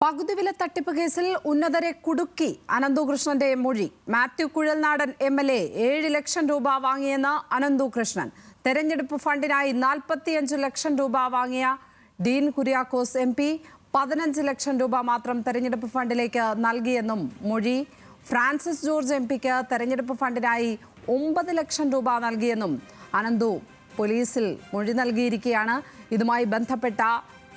പകുതിവില തട്ടിപ്പ് കേസിൽ ഉന്നതരെ കുടുക്കി അനന്തകൃഷ്ണന്റെ മൊഴി. മാത്യു കുഴൽനാടൻ MLA 7 ലക്ഷം രൂപ വാങ്ങിയെന്ന് അനന്തകൃഷ്ണൻ. തെരഞ്ഞെടുപ്പ് ഫണ്ടിനായി 45 ലക്ഷം രൂപ വാങ്ങിയ ഡീൻ കുര്യാക്കോസ് MP 15 ലക്ഷം രൂപ മാത്രം തെരഞ്ഞെടുപ്പ് ഫണ്ടിലേക്ക് നൽകിയെന്നും മൊഴി. ഫ്രാൻസിസ് ജോർജ് MPക്ക് തെരഞ്ഞെടുപ്പ് ഫണ്ടിനായി 9 ലക്ഷം രൂപ നൽകിയെന്നും അനന്തു പോലീസിൽ മൊഴി നൽകിയിരിക്കുകയാണ്. ഇതുമായി ബന്ധപ്പെട്ട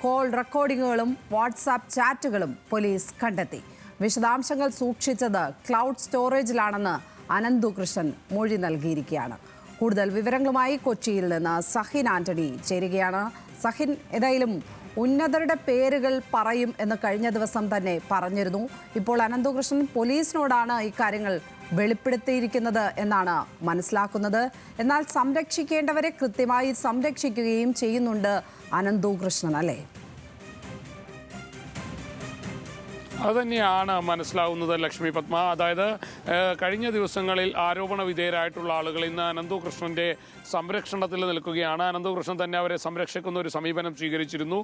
കോൾ റെക്കോർഡിങ്ങുകളും വാട്സാപ്പ് ചാറ്റുകളും പോലീസ് കണ്ടെത്തി. വിശദാംശങ്ങൾ സൂക്ഷിച്ചത് ക്ലൗഡ് സ്റ്റോറേജിലാണെന്ന് അനന്തകൃഷ്ണൻ മൊഴി നൽകിയിരിക്കുകയാണ്. കൂടുതൽ വിവരങ്ങളുമായി കൊച്ചിയിൽ നിന്ന് സഹിൻ ആന്റണി ചേരുകയാണ്. സഹിൻ, ഏതായാലും ഉന്നതരുടെ പേരുകൾ പറയും എന്ന് കഴിഞ്ഞ ദിവസം തന്നെ പറഞ്ഞിരുന്നു. ഇപ്പോൾ അനന്തകൃഷ്ണൻ പോലീസിനോടാണ് ഇക്കാര്യങ്ങൾ വെളിപ്പെടുത്തിയിരിക്കുന്നത് എന്നാണ് മനസ്സിലാക്കുന്നത്. എന്നാൽ സംരക്ഷിക്കേണ്ടവരെ കൃത്യമായി സംരക്ഷിക്കുകയും ചെയ്യുന്നുണ്ട് അനന്തകൃഷ്ണൻ, അല്ലേ? അതുതന്നെയാണ് മനസ്സിലാവുന്നത് ലക്ഷ്മി പത്മ. അതായത് കഴിഞ്ഞ ദിവസങ്ങളിൽ ആരോപണ വിധേയരായിട്ടുള്ള ആളുകൾ ഇന്ന് അനന്തകൃഷ്ണന്റെ സംരക്ഷണത്തിൽ നിൽക്കുകയാണ്. അനന്തകൃഷ്ണൻ തന്നെ അവരെ സംരക്ഷിക്കുന്ന ഒരു സമീപനം സ്വീകരിച്ചിരുന്നു.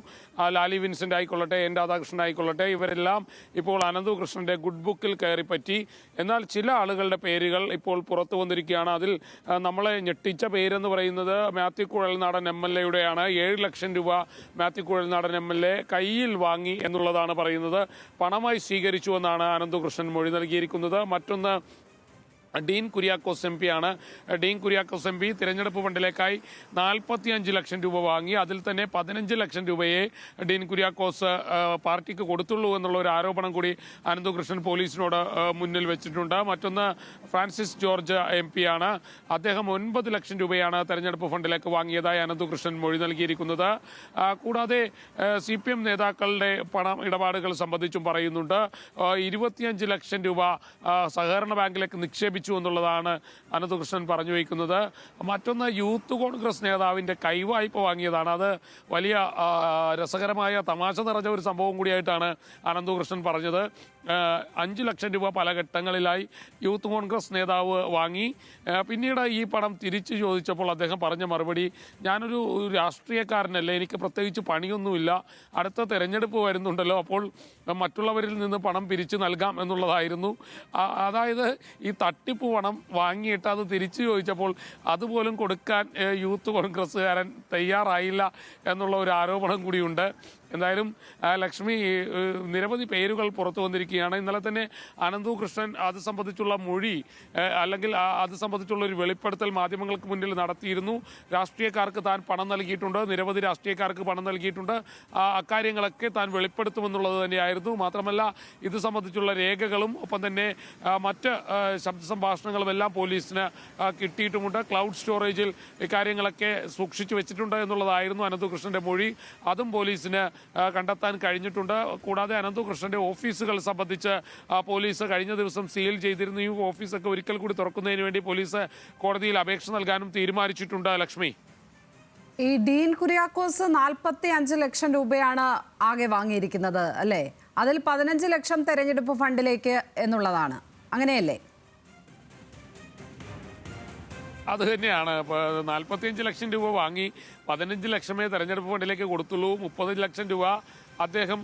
ലാലി വിൻസെന്റ് ആയിക്കൊള്ളട്ടെ, എൻ രാധാകൃഷ്ണൻ ആയിക്കൊള്ളട്ടെ, ഇവരെല്ലാം ഇപ്പോൾ അനന്തകൃഷ്ണന്റെ ഗുഡ് ബുക്കിൽ കയറിപ്പറ്റി. എന്നാൽ ചില ആളുകളുടെ പേരുകൾ ഇപ്പോൾ പുറത്തു വന്നിരിക്കുകയാണ്. അതിൽ നമ്മളെ ഞെട്ടിച്ച പേരെന്ന് പറയുന്നത് മാത്യു കുഴൽനാടൻ MLAയുടെയാണ്. 7 ലക്ഷം രൂപ മാത്യു കുഴൽനാടൻ MLA കയ്യിൽ വാങ്ങി എന്നുള്ളതാണ് പറയുന്നത്. പണം സ്വീകരിച്ചുവെന്നാണ് അനന്തകൃഷ്ണൻ മൊഴി നൽകിയിരിക്കുന്നത്. മറ്റൊന്ന് ഡീൻ കുര്യാക്കോസ് MP ആണ്. ഡീൻ കുര്യാക്കോസ് MP തിരഞ്ഞെടുപ്പ് ഫണ്ടിലേക്കായി 45 ലക്ഷം രൂപ വാങ്ങി. അതിൽ തന്നെ 15 ലക്ഷം രൂപയെ ഡീൻ കുര്യാക്കോസ് പാർട്ടിക്ക് കൊടുത്തുള്ളൂ എന്നുള്ള ഒരു ആരോപണം കൂടി അനന്തകൃഷ്ണൻ പോലീസിനോട് മുന്നിൽ വെച്ചിട്ടുണ്ട്. മറ്റൊന്ന് ഫ്രാൻസിസ് ജോർജ് MP ആണ്. അദ്ദേഹം 9 ലക്ഷം രൂപയാണ് തെരഞ്ഞെടുപ്പ് ഫണ്ടിലേക്ക് വാങ്ങിയതായി അനന്തകൃഷ്ണൻ മൊഴി നൽകിയിരിക്കുന്നത്. കൂടാതെ CPM നേതാക്കളുടെ പണം ഇടപാടുകൾ സംബന്ധിച്ചും പറയുന്നുണ്ട്. 25 ലക്ഷം രൂപ സഹകരണ ബാങ്കിലേക്ക് നിക്ഷേപിച്ചു എന്നുള്ളതാണ് അനന്തകൃഷ്ണൻ പറഞ്ഞു വയ്ക്കുന്നത്. മറ്റൊന്ന് യൂത്ത് കോൺഗ്രസ് നേതാവിൻ്റെ കൈവായ്പ വാങ്ങിയതാണ്. അത് വലിയ രസകരമായ തമാശ നിറഞ്ഞ ഒരു സംഭവം കൂടിയായിട്ടാണ് അനന്തകൃഷ്ണൻ പറഞ്ഞത്. 5 ലക്ഷം രൂപ പല ഘട്ടങ്ങളിലായി യൂത്ത് കോൺഗ്രസ് നേതാവ് വാങ്ങി. പിന്നീട് ഈ പണം തിരിച്ചു ചോദിച്ചപ്പോൾ അദ്ദേഹം പറഞ്ഞ മറുപടി, ഞാനൊരു രാഷ്ട്രീയക്കാരനല്ലേ, എനിക്ക് പ്രത്യേകിച്ച് പണിയൊന്നുമില്ല, അടുത്ത തെരഞ്ഞെടുപ്പ് വരുന്നുണ്ടല്ലോ, അപ്പോൾ മറ്റുള്ളവരിൽ നിന്ന് പണം പിരിച്ചു നൽകാം എന്നുള്ളതായിരുന്നു. അതായത് ഈ തട്ടിപ്പ് പണം വാങ്ങിയിട്ട് അത് തിരിച്ചു ചോദിച്ചപ്പോൾ അതുപോലും കൊടുക്കാൻ യൂത്ത് കോൺഗ്രസ്സുകാരൻ തയ്യാറായില്ല എന്നുള്ള ഒരു ആരോപണം കൂടിയുണ്ട്. എന്തായാലും ലക്ഷ്മി, നിരവധി പേരുകൾ പുറത്തു വന്നിരിക്കുകയാണ്. ഇന്നലെ തന്നെ അനന്തകൃഷ്ണൻ അത് സംബന്ധിച്ചുള്ള മൊഴി അല്ലെങ്കിൽ അത് സംബന്ധിച്ചുള്ള ഒരു വെളിപ്പെടുത്തൽ മാധ്യമങ്ങൾക്ക് മുന്നിൽ നടത്തിയിരുന്നു. രാഷ്ട്രീയക്കാർക്ക് താൻ പണം നൽകിയിട്ടുണ്ട്, നിരവധി രാഷ്ട്രീയക്കാർക്ക് പണം നൽകിയിട്ടുണ്ട്, അക്കാര്യങ്ങളൊക്കെ താൻ വെളിപ്പെടുത്തുമെന്നുള്ളത് തന്നെയായിരുന്നു. മാത്രമല്ല ഇത് സംബന്ധിച്ചുള്ള രേഖകളും ഒപ്പം തന്നെ മറ്റ് ശബ്ദ സംഭാഷണങ്ങളും എല്ലാം പോലീസിന് കിട്ടിയിട്ടുമുണ്ട്. ക്ലൗഡ് സ്റ്റോറേജിൽ ഇക്കാര്യങ്ങളൊക്കെ സൂക്ഷിച്ചു വെച്ചിട്ടുണ്ട് എന്നുള്ളതായിരുന്നു അനന്തകൃഷ്ണന്റെ മൊഴി. അതും പോലീസിന് കണ്ടെത്താൻ കഴിഞ്ഞിട്ടുണ്ട്. കൂടാതെ അനന്തകൃഷ്ണന്റെ ഓഫീസുകൾ സംബന്ധിച്ച് പോലീസ് കഴിഞ്ഞ ദിവസം സീൽ ചെയ്തിരുന്നു. ഈ ഓഫീസൊക്കെ ഒരിക്കൽ കൂടി തുറക്കുന്നതിന് വേണ്ടി പോലീസ് കോടതിയിൽ അപേക്ഷ നൽകാനും തീരുമാനിച്ചിട്ടുണ്ട്. ലക്ഷ്മി, ഈ ഡീൻ കുര്യാക്കോസ് 45 ലക്ഷം രൂപയാണ് ആകെ വാങ്ങിയിരിക്കുന്നത്, അല്ലേ? അതിൽ 15 ലക്ഷം തെരഞ്ഞെടുപ്പ് ഫണ്ടിലേക്ക് എന്നുള്ളതാണ്, അങ്ങനെയല്ലേ? അത് തന്നെയാണ്. 45 ലക്ഷം രൂപ വാങ്ങി, 15 ലക്ഷമേ തെരഞ്ഞെടുപ്പ് ഫണ്ടിലേക്ക് കൊടുത്തുള്ളൂ. 30 ലക്ഷം രൂപ അദ്ദേഹം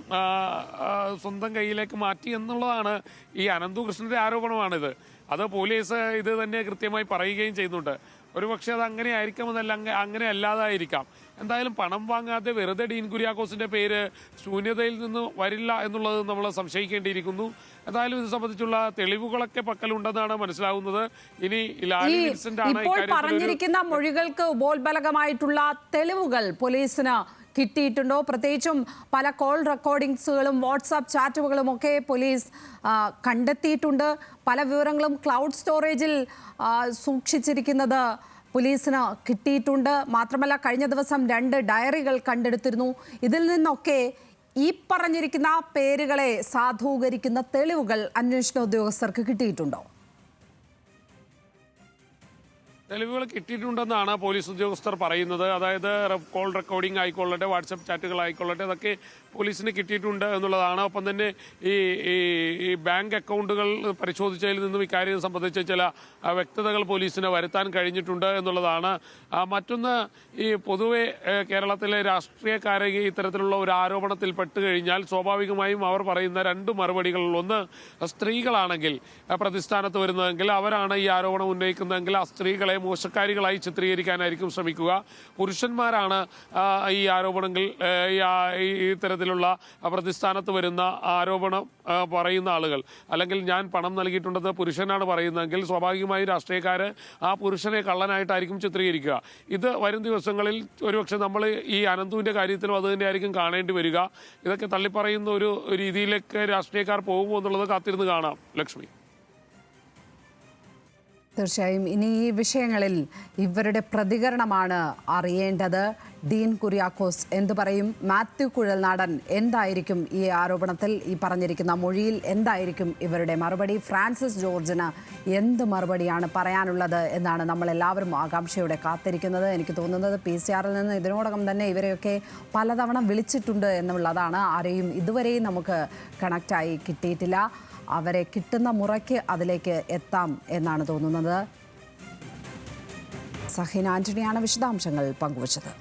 സ്വന്തം കയ്യിലേക്ക് മാറ്റി എന്നുള്ളതാണ് ഈ അനന്തകൃഷ്ണന്റെ ആരോപണമാണിത്. അത് പോലീസ് ഇത് തന്നെ കൃത്യമായി പറയുകയും ചെയ്യുന്നുണ്ട്. ഒരുപക്ഷെ അത് അങ്ങനെ ആയിരിക്കുമെന്നല്ല, അങ്ങനെ അല്ലാതായിരിക്കാം. എന്തായാലും പണം വാങ്ങാതെ വെറുതെ ഡീൻ കുര്യാക്കോസിന്റെ പേര് ശൂന്യതയിൽ നിന്ന് വരില്ല എന്നുള്ളത് നമ്മൾ സംശയിക്കേണ്ടിയിരിക്കുന്നു. എന്തായാലും ഇത് സംബന്ധിച്ചുള്ള തെളിവുകളൊക്കെ പക്കലുണ്ടെന്നാണ് മനസ്സിലാവുന്നത്. ഇനി ലാലി വിൻസെന്റ് ആണ് പറഞ്ഞിരിക്കുന്ന മൊഴികൾക്ക് ഉപോത്ബലകമായിട്ടുള്ള തെളിവുകൾ പോലീസിന് കിട്ടിയിട്ടുണ്ടോ? പ്രത്യേകിച്ചും പല കോൾ റെക്കോർഡിങ്സുകളും വാട്സാപ്പ് ചാറ്റുകളും ഒക്കെ പോലീസ് കണ്ടെത്തിയിട്ടുണ്ട്. പല വിവരങ്ങളും ക്ലൗഡ് സ്റ്റോറേജിൽ സൂക്ഷിച്ചിരിക്കുന്നത് പോലീസിന് കിട്ടിയിട്ടുണ്ട്. മാത്രമല്ല കഴിഞ്ഞ ദിവസം 2 ഡയറികൾ കണ്ടെടുത്തിരുന്നു. ഇതിൽ നിന്നൊക്കെ ഈ പറഞ്ഞിരിക്കുന്ന പേരുകളെ സാധൂകരിക്കുന്ന തെളിവുകൾ അന്വേഷണ ഉദ്യോഗസ്ഥർക്ക് കിട്ടിയിട്ടുണ്ടോ? തെളിവുകൾ കിട്ടിയിട്ടുണ്ടെന്നാണ് പോലീസ് ഉദ്യോഗസ്ഥർ പറയുന്നത്. അതായത് കോൾ റെക്കോർഡിംഗ് ആയിക്കൊള്ളട്ടെ, വാട്സപ്പ് ചാറ്റുകൾ ആയിക്കൊള്ളട്ടെ, അതൊക്കെ പോലീസിന് കിട്ടിയിട്ടുണ്ട് എന്നുള്ളതാണ്. ഒപ്പം തന്നെ ഈ ബാങ്ക് അക്കൗണ്ടുകൾ പരിശോധിച്ചതിൽ നിന്നും ഇക്കാര്യം സംബന്ധിച്ച് ചില വ്യക്തതകൾ പോലീസിന് വരുത്താൻ കഴിഞ്ഞിട്ടുണ്ട് എന്നുള്ളതാണ്. മറ്റൊന്ന്, ഈ പൊതുവെ കേരളത്തിലെ രാഷ്ട്രീയക്കാരെ ഇത്തരത്തിലുള്ള ഒരു ആരോപണത്തിൽ പെട്ടുകഴിഞ്ഞാൽ സ്വാഭാവികമായും അവർ പറയുന്ന രണ്ട് മറുപടികൾ. ഒന്ന്, സ്ത്രീകളാണെങ്കിൽ പ്രതിസ്ഥാനത്ത് വരുന്നതെങ്കിൽ അവരാണ് ഈ ആരോപണം ഉന്നയിക്കുന്നതെങ്കിൽ ആ സ്ത്രീകളെ മോശക്കാരികളായി ചിത്രീകരിക്കാനായിരിക്കും ശ്രമിക്കുക. പുരുഷന്മാരാണ് ഈ ആരോപണങ്ങൾ ഈ ഇത്തരത്തിലുള്ള പ്രതിസ്ഥാനത്ത് വരുന്ന ആരോപണം പറയുന്ന ആളുകൾ, അല്ലെങ്കിൽ ഞാൻ പണം നൽകിയിട്ടുണ്ടെന്ന് പുരുഷനാണ് പറയുന്നതെങ്കിൽ സ്വാഭാവികമായും രാഷ്ട്രീയക്കാർ ആ പുരുഷനെ കള്ളനായിട്ടായിരിക്കും ചിത്രീകരിക്കുക. ഇത് വരും ദിവസങ്ങളിൽ ഒരുപക്ഷെ നമ്മൾ ഈ അനന്തുവിൻ്റെ കാര്യത്തിലും അത് തന്നെയായിരിക്കും കാണേണ്ടി വരിക. ഇതൊക്കെ തള്ളിപ്പറയുന്ന ഒരു രീതിയിലേക്ക് രാഷ്ട്രീയക്കാർ പോകുമോ എന്നുള്ളത് കാത്തിരുന്ന് കാണാം. ലക്ഷ്മി. തീർച്ചയായും ഇനി ഈ വിഷയങ്ങളിൽ ഇവരുടെ പ്രതികരണമാണ് അറിയേണ്ടത്. ഡീൻ കുര്യാക്കോസ് എന്തു പറയും? മാത്യു കുഴൽനാടൻ എന്തായിരിക്കും ഈ ആരോപണത്തിൽ, ഈ പറഞ്ഞിരിക്കുന്ന മൊഴിയിൽ എന്തായിരിക്കും ഇവരുടെ മറുപടി? ഫ്രാൻസിസ് ജോർജിന് എന്ത് മറുപടിയാണ് പറയാനുള്ളത് എന്നാണ് നമ്മളെല്ലാവരും ആകാംക്ഷയോടെ കാത്തിരിക്കുന്നത്. എനിക്ക് തോന്നുന്നത് PCR നിന്ന് ഇതിനോടകം തന്നെ ഇവരെയൊക്കെ പലതവണ വിളിച്ചിട്ടുണ്ട് എന്നുള്ളതാണ്. ആരെയും ഇതുവരെയും നമുക്ക് കണക്റ്റായി കിട്ടിയിട്ടില്ല. അവരെ കിട്ടുന്ന മുറയ്ക്ക് അതിലേക്ക് എത്താം എന്നാണ് തോന്നുന്നത്. സഹീന ആന്റണിയാണ് വിശദാംശങ്ങൾ പങ്കുവച്ചത്.